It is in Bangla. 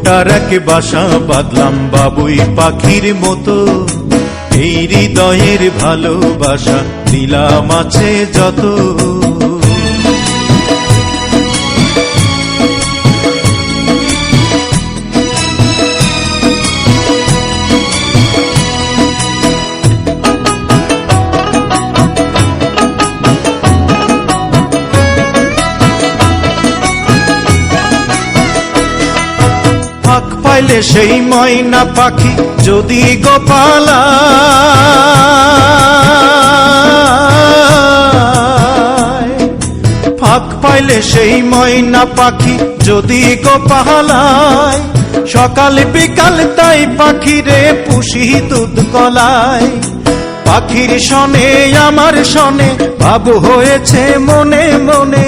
ফোটার এক বাসা বাঁধলাম বাবুই পাখির মতো, এই হৃদয়ের ভালোবাসা দিলাম আছে যত। ফাঁক পাইলে সেই ময়না পাখি যদি গোপালা, ফাঁক পাইলে সেই ময়না পাখি যদি গোপালায়, সকাল বিকাল তাই পাখিরে পুষি দুধ কলায়। পাখির শনে আমার শনে ভাব হয়েছে মনে মনে,